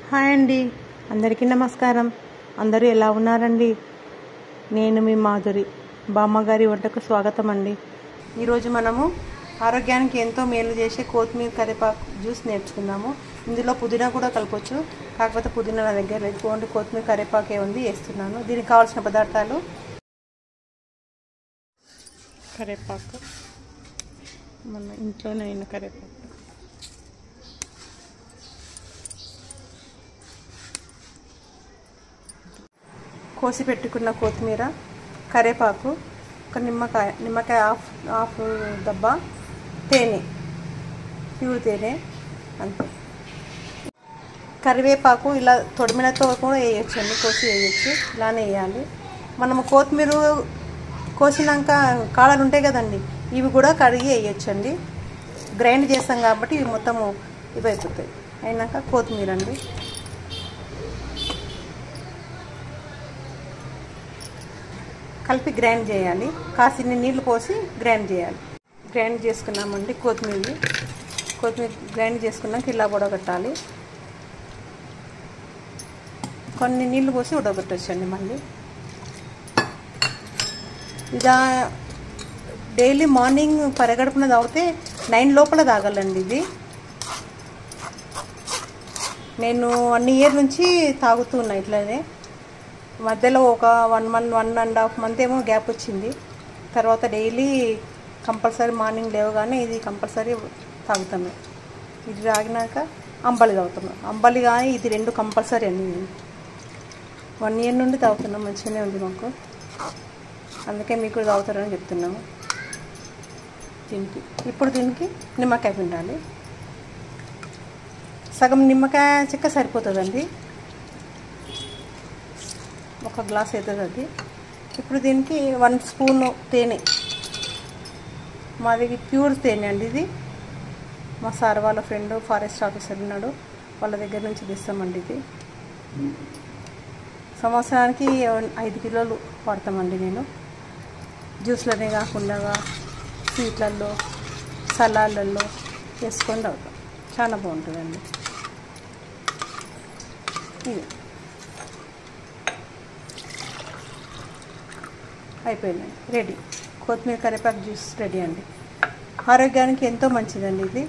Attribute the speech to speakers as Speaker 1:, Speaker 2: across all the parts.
Speaker 1: Hi అండి, అందరికీ నమస్కారం. అందరూ ఎలా ఉన్నారండి? నేను మీ మాధురి. బామ్మగారి వంటకు స్వాగతం అండి. ఈరోజు మనము ఆరోగ్యానికి ఎంతో మేలు చేసే కొత్తిమీర కరివేపాకు జ్యూస్ నేర్చుకుందాము. ఇందులో పుదీనా కూడా కలపొచ్చు, కాకపోతే పుదీనా నా దగ్గర లేదు. ఓన్లీ కొత్తిమీర కరివేపాకే ఉంది, వేస్తున్నాను. దీనికి కావాల్సిన పదార్థాలు: కరివేపాకు, మన ఇంట్లోనే అయిన కరివేపాకు, కోసి పెట్టుకున్న కొత్తిమీర, కరివేపాకు, ఒక నిమ్మకాయ హాఫ్ డబ్బా, తేనె, ప్యూర్ తేనె, అంతే. కరివేపాకు ఇలా తొడిమిలతో కూడా వేయొచ్చండి, కోసి వేయచ్చు, ఇలానే వేయాలి. మనము కొత్తిమీర కోసినాక కాడలు ఉంటాయి కదండి, ఇవి కూడా కడిగి వేయచ్చండి. గ్రైండ్ చేస్తాం కాబట్టి ఇవి మొత్తము ఇవి అయిపోతాయి. అయినాక కొత్తిమీర అండి, కలిపి గ్రైండ్ చేయాలి. కాసిన్ని నీళ్లు పోసి గ్రైండ్ చేయాలి. గ్రైండ్ చేసుకున్నామండి కొత్తిమీర గ్రైండ్ చేసుకున్నాక ఇలా ఉడగొట్టాలి. కొన్ని నీళ్లు పోసి ఉడగొట్టచ్చండి. మళ్ళీ ఇలా డైలీ మార్నింగ్ పరగడుపున తాగితే 9 లోపల తాగాలండి. ఇది నేను 1 ఇయర్ నుంచి తాగుతూ ఉన్నా ఇట్లానే. మధ్యలో ఒక 1.5 మంత్ ఏమో గ్యాప్ వచ్చింది. తర్వాత డైలీ కంపల్సరీ మార్నింగ్ లేవగానే ఇది కంపల్సరీ తాగుతాను. ఇది తాగినాక అంబలి తాగుతున్నాను. అంబలి కానీ ఇది 2 కంపల్సరీ అండి. 1 ఇయర్ నుండి తాగుతున్నాం, మంచిగానే ఉంది మాకు. అందుకే మీకు కూడా తాగుతారని చెప్తున్నాము. ఇప్పుడు దీనికి నిమ్మకాయ పిండాలి. సగం నిమ్మకాయ చెక్క సరిపోతుందండి, ఒక గ్లాస్ అవుతుంది అది. ఇప్పుడు దీనికి 1 స్పూను తేనె, మాది ప్యూర్ తేనె అండి. ఇది మా సార్ వాళ్ళ ఫ్రెండ్ ఫారెస్ట్ ఆఫీసర్ ఉన్నాడు, వాళ్ళ దగ్గర నుంచి తెస్తామండి. ఇది సంవత్సరానికి 5 కిలోలు వాడతామండి. నేను జ్యూస్లనే కాకుండా స్వీట్లలో, సలాడ్లలో వేసుకొని తాగుతాం. చాలా బాగుంటుందండి. ఇది అయిపోయిందండి, రెడీ. కొత్తిమీర కరివేపాకు జ్యూస్ రెడీ అండి. ఆరోగ్యానికి ఎంతో మంచిదండి ఇది.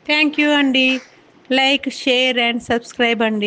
Speaker 1: థ్యాంక్ యూ అండి. లైక్, షేర్ అండ్ సబ్స్క్రైబ్ అండి.